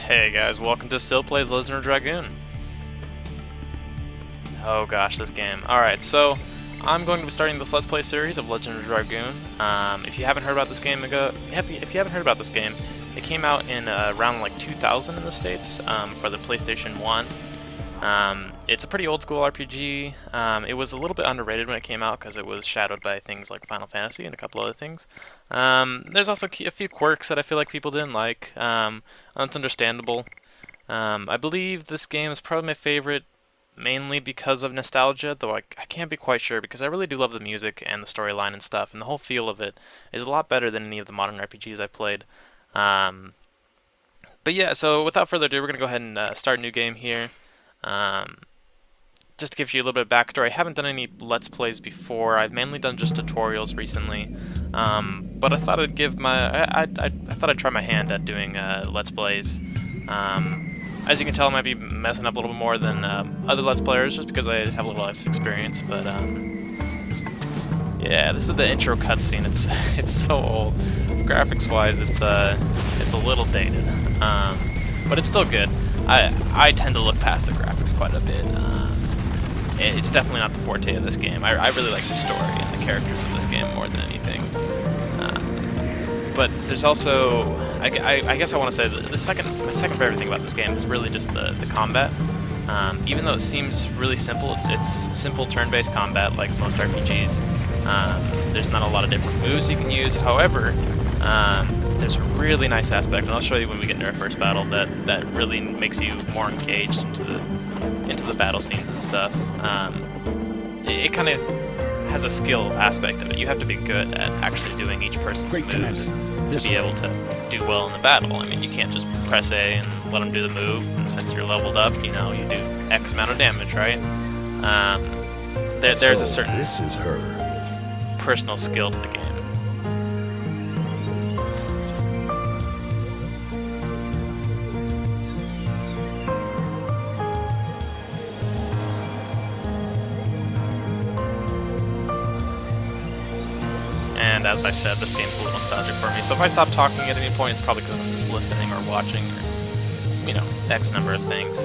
Hey guys, welcome to Still Plays Legend of Dragoon. Oh gosh, this game. Alright, so I'm going to be starting this Let's Play series of Legend of Dragoon. If you haven't heard about this game, it came out in around like 2000 in the States for the PlayStation 1. It's a pretty old school RPG. It was a little bit underrated when it came out because it was shadowed by things like Final Fantasy and a couple other things. There's also a few quirks that I feel like people didn't like. That's understandable. I believe this game is probably my favorite mainly because of nostalgia, though I can't be quite sure because I really do love the music and the storyline and stuff, and the whole feel of it is a lot better than any of the modern RPGs I've played. But yeah, so without further ado, we're going to go ahead and start a new game here. Just to give you a little bit of backstory, I haven't done any Let's Plays before. I've mainly done just tutorials recently, but I thought I'd give I thought I'd try my hand at doing Let's Plays. As you can tell, I might be messing up a little bit more than other Let's Players, just because I have a little less experience. But yeah, this is the intro cutscene. It's so old. Graphics-wise, it's a little dated, but it's still good. I tend to look past the graphics quite a bit. It's definitely not the forte of this game. I really like the story and the characters of this game more than anything. But there's also, I guess I want to say that my second favorite thing about this game is really just the combat. Even though it seems really simple, it's simple turn-based combat like most RPGs. There's not a lot of different moves you can use. However, there's a really nice aspect, and I'll show you when we get into our first battle, that really makes you more engaged into the battle scenes and stuff. It kind of has a skill aspect of it. You have to be good at actually doing each person's moves to be able to do well in the battle. I mean, you can't just press A and let them do the move, and since you're leveled up, you know, you do X amount of damage, right? There's a certain personal skill to the game. And as I said, this game's a little nostalgic for me. So if I stop talking at any point, it's probably because I'm just listening or watching or, you know, X number of things.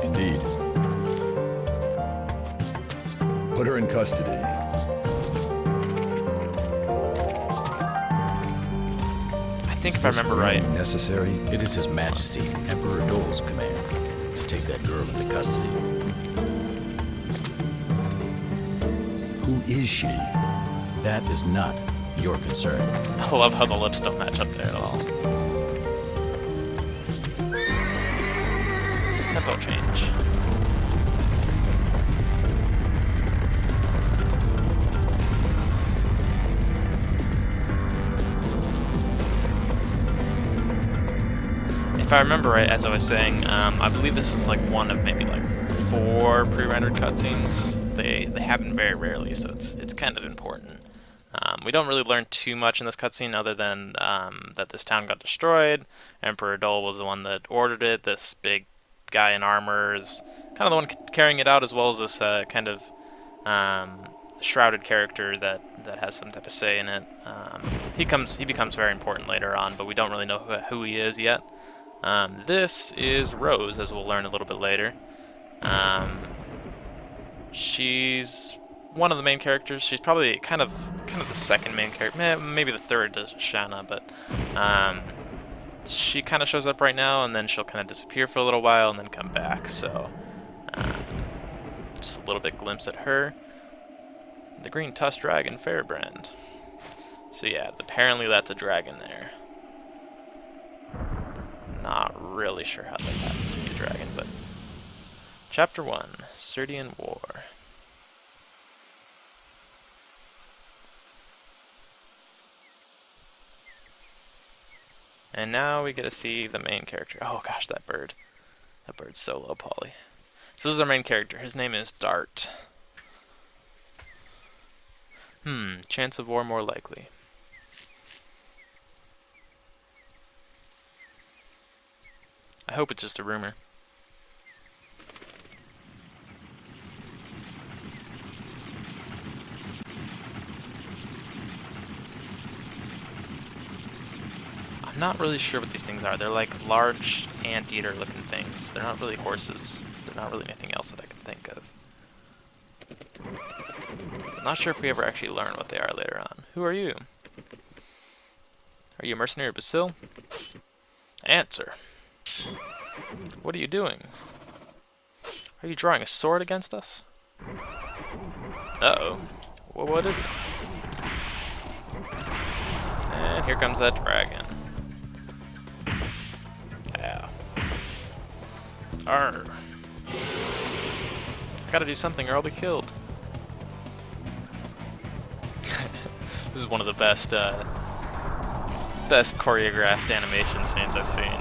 Indeed. Put her in custody. I think if I remember right. Necessary? It is His Majesty, Emperor Dole's command to take that girl into custody. Who is she? That is not your concern. I love how the lips don't match up there at all. Tempo change. If I remember right, as I was saying, I believe this is like one of maybe like 4 pre-rendered cutscenes. They happen very rarely, so it's kind of important. We don't really learn too much in this cutscene other than that this town got destroyed. Emperor Dole was the one that ordered it. This big guy in armor is kind of the one carrying it out, as well as this kind of shrouded character that has some type of say in it. He becomes very important later on, but we don't really know who he is yet. This is Rose, as we'll learn a little bit later. She's one of the main characters. She's probably kind of the second main character, maybe the third to Shanna, but she kind of shows up right now, and then she'll kind of disappear for a little while and then come back. So just a little bit glimpse at her. The green tusk dragon Fairbrand. So yeah, apparently that's a dragon there. Not really sure how that happens to be a dragon, but Chapter 1, Serdian War. And now we get to see the main character. Oh gosh, that bird. That bird's so low poly. So this is our main character. His name is Dart. Chance of war more likely. I hope it's just a rumor. not really sure what these things are. They're like large anteater looking things. They're not really horses. They're not really anything else that I can think of. I'm not sure if we ever actually learn what they are later on. Who are you? Are you a mercenary or Basil? Answer. What are you doing? Are you drawing a sword against us? Uh-oh. Well, what is it? And here comes that dragon. Yeah. Arr. I gotta do something or I'll be killed. This is one of the best choreographed animation scenes I've seen.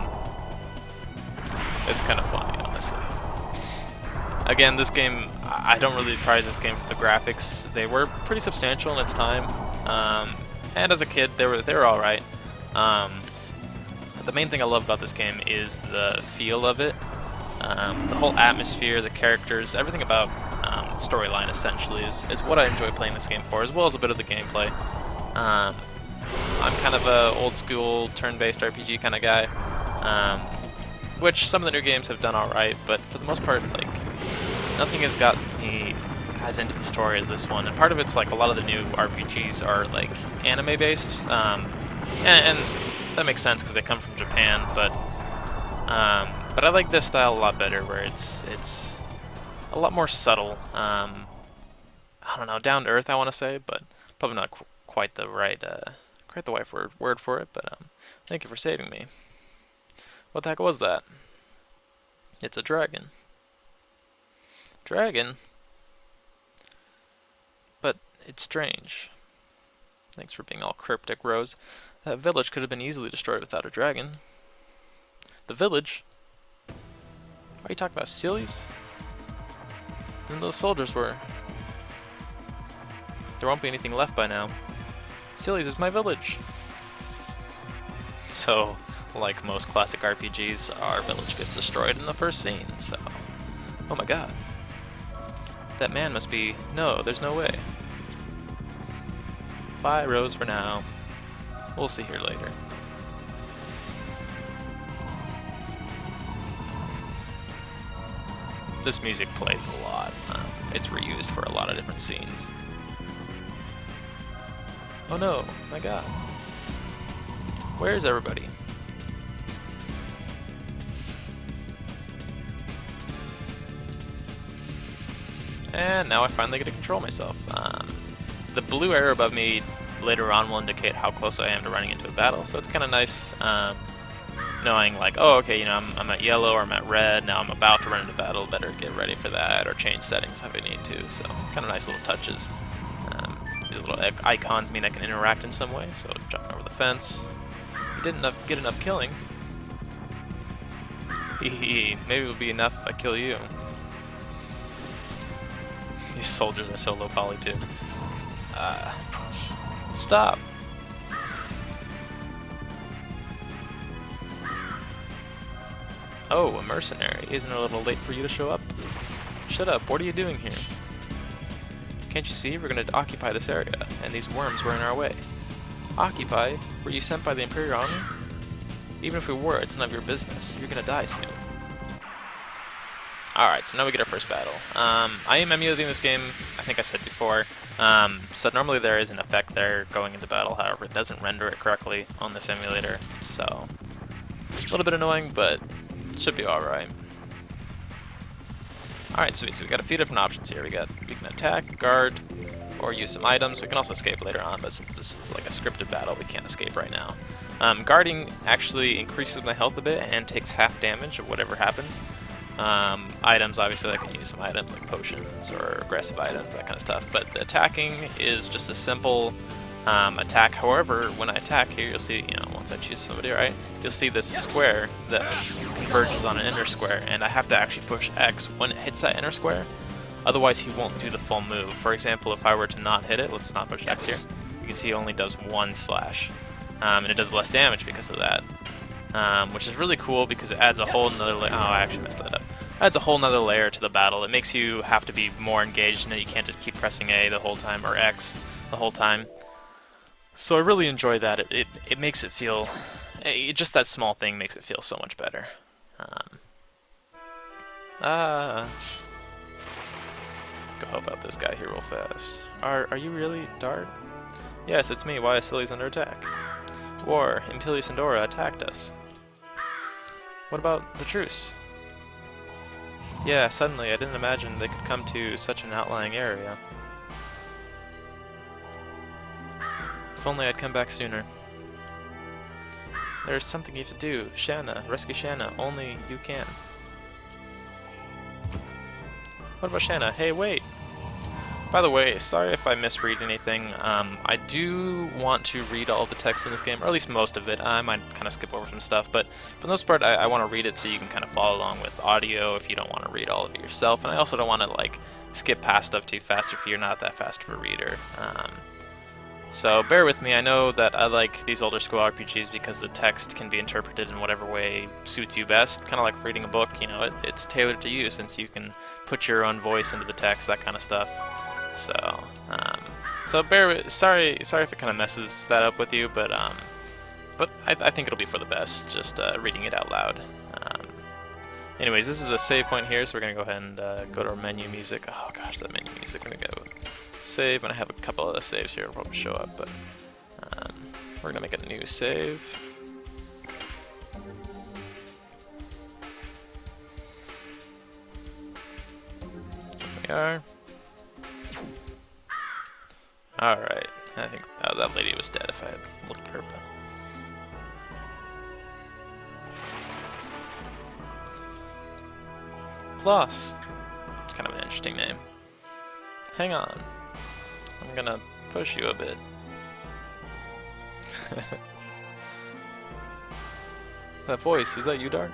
It's kind of funny, honestly. Again, this game, I don't really prize this game for the graphics. They were pretty substantial in its time, and as a kid, they were all right. But the main thing I love about this game is the feel of it, the whole atmosphere, the characters, everything about the storyline essentially is what I enjoy playing this game for, as well as a bit of the gameplay. I'm kind of a old school turn-based RPG kind of guy, which some of the new games have done alright, but for the most part, like, nothing has gotten me as into the story as this one. And part of it's like a lot of the new RPGs are like anime based, and that makes sense because they come from Japan. But I like this style a lot better, where it's a lot more subtle. I don't know, down to earth, I want to say, but probably not quite the right word for it. But thank you for saving me. What the heck was that? It's a dragon. Dragon? But it's strange. Thanks for being all cryptic, Rose. That village could have been easily destroyed without a dragon. The village? Are you talking about Sealies? Then those soldiers were. There won't be anything left by now. Sealies is my village. So, like most classic RPGs, our village gets destroyed in the first scene, so... Oh my god. That man must be... No, there's no way. Bye, Rose, for now. We'll see her later. This music plays a lot. It's reused for a lot of different scenes. Oh no, my god. Where is everybody? And now I finally get to control myself. The blue arrow above me later on will indicate how close I am to running into a battle, so it's kind of nice knowing, like, oh, okay, you know, I'm at yellow or I'm at red, now I'm about to run into battle, better get ready for that, or change settings if I need to, so kind of nice little touches. These little icons mean I can interact in some way, so jumping over the fence. You didn't get enough killing. Maybe it'll be enough if I kill you. These soldiers are so low poly too. Stop! Oh, a mercenary. Isn't it a little late for you to show up? Shut up, what are you doing here? Can't you see? We're going to occupy this area, and these worms were in our way. Occupy? Were you sent by the Imperial Army? Even if we were, it's none of your business. You're going to die soon. Alright, so now we get our first battle. I am emulating this game, I think I said before. So normally there is an effect there going into battle, however it doesn't render it correctly on this emulator. So, a little bit annoying, but should be alright. Alright, sweet, so we got a few different options here. We can attack, guard, or use some items. We can also escape later on, but since this is like a scripted battle, we can't escape right now. Guarding actually increases my health a bit and takes half damage of whatever happens. Items, obviously I can use some items like potions or aggressive items, that kind of stuff, but the attacking is just a simple attack. However, when I attack here, you'll see, you know, once I choose somebody, right, you'll see this square that converges on an inner square, and I have to actually push X when it hits that inner square, otherwise he won't do the full move. For example, if I were to not hit it, let's not push X here, you can see it only does one slash, and it does less damage because of that. Which is really cool because it adds a whole nother layer. Oh, I actually messed that up. Adds a whole nother layer to the battle. It makes you have to be more engaged in it. You can't just keep pressing A the whole time or X the whole time. So I really enjoy that. It makes it feel Just that small thing makes it feel so much better. Go help out this guy here real fast. Are you really Dart? Yes, it's me. Why is Silly's under attack? War. Impelius and Dora attacked us. What about the truce? Yeah, suddenly I didn't imagine they could come to such an outlying area. If only I'd come back sooner. There's something you have to do. Shanna. Rescue Shanna. Only you can. What about Shanna? Hey, wait! By the way, sorry if I misread anything. I do want to read all the text in this game, or at least most of it. I might kind of skip over some stuff, but for the most part, I want to read it so you can kind of follow along with audio if you don't want to read all of it yourself. And I also don't want to like skip past stuff too fast if you're not that fast of a reader. So bear with me. I know that I like these older school RPGs because the text can be interpreted in whatever way suits you best. Kind of like reading a book, you know, it's tailored to you since you can put your own voice into the text, that kind of stuff. So bear with. Sorry if it kind of messes that up with you, but I think it'll be for the best. Just reading it out loud. Anyways, this is a save point here, so we're gonna go ahead and go to our menu music. Oh gosh, that menu music. We're gonna go save, and I have a couple other saves here. Will probably show up, but we're gonna make a new save. Here we are. Alright, I think that lady was dead if I had looked at her, but... Plus, kind of an interesting name. Hang on, I'm gonna push you a bit. That voice, is that you, Dart?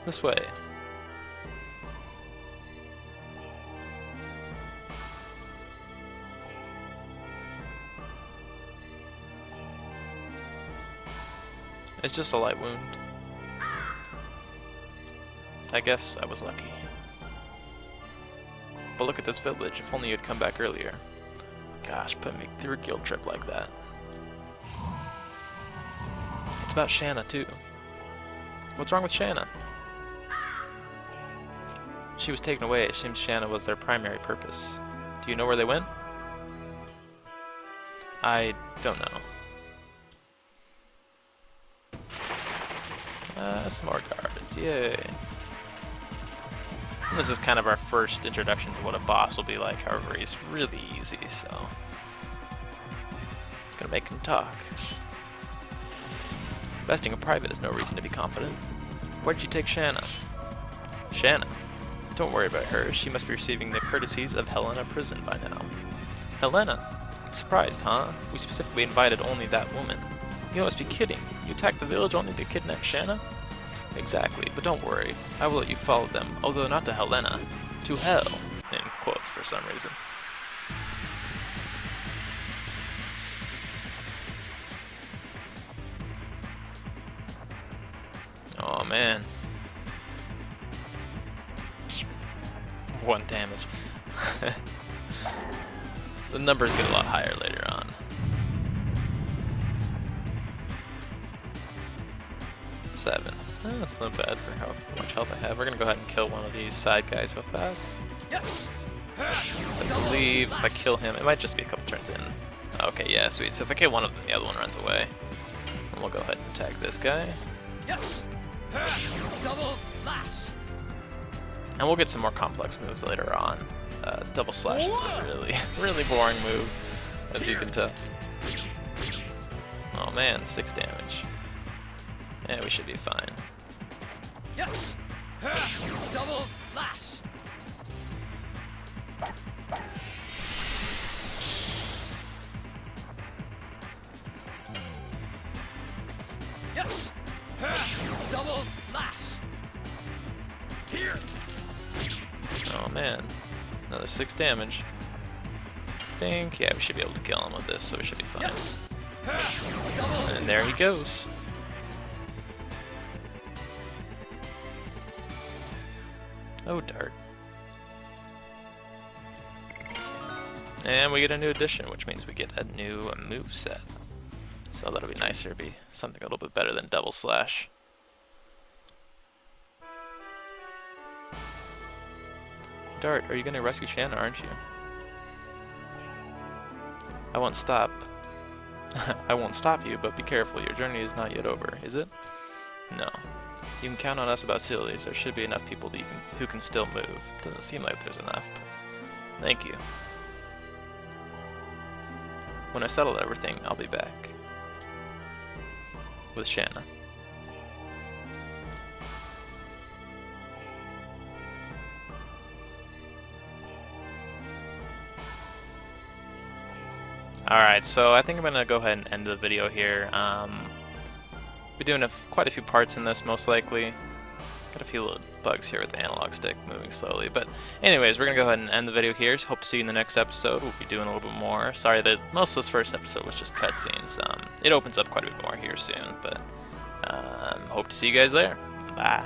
This way. It's just a light wound. I guess I was lucky. But look at this village, if only you'd come back earlier. Gosh, put me through a guilt trip like that. It's about Shanna, too. What's wrong with Shanna? She was taken away. It seems Shanna was their primary purpose. Do you know where they went? I don't know. Some more guards, yay. And this is kind of our first introduction to what a boss will be like, however he's really easy, so... Gonna make him talk. Investing in private is no reason to be confident. Where'd you take Shanna? Shanna? Don't worry about her, she must be receiving the courtesies of Helena Prison by now. Helena? Surprised, huh? We specifically invited only that woman. You must be kidding. You attacked the village only to kidnap Shanna? Exactly, but don't worry. I will let you follow them, although not to Helena. To hell, in quotes for some reason. Oh man. 1 damage. The numbers get a lot higher later on. 7. That's not bad for how much health I have. We're gonna go ahead and kill one of these side guys real fast. Yes. So I believe if I kill him, it might just be a couple turns in. Okay, yeah, sweet. So if I kill one of them, the other one runs away. And we'll go ahead and attack this guy. Yes. Double slash. And we'll get some more complex moves later on. Double slash is a really boring move, as you can tell. Oh man, 6 damage. Yeah, we should be fine. Yes. Double slash. Yes. Double slash. Here. Oh man, another 6 damage. I think, yeah, we should be able to kill him with this, so we should be fine. Yes. And there he goes. Oh, Dart. And we get a new addition, which means we get a new move set. So that'll be nicer, be something a little bit better than double slash. Dart, are you gonna rescue Shanna, aren't you? I won't stop. I won't stop you, but be careful. Your journey is not yet over, is it? No. You can count on us about Cilius. There should be enough people that who can still move. Doesn't seem like there's enough. Thank you. When I settle everything, I'll be back. With Shanna. Alright, so I think I'm going to go ahead and end the video here. Be doing quite a few parts in this, most likely. Got a few little bugs here with the analog stick moving slowly. But anyways, we're going to go ahead and end the video here. So hope to see you in the next episode. We'll be doing a little bit more. Sorry that most of this first episode was just cutscenes. It opens up quite a bit more here soon. But hope to see you guys there. Bye.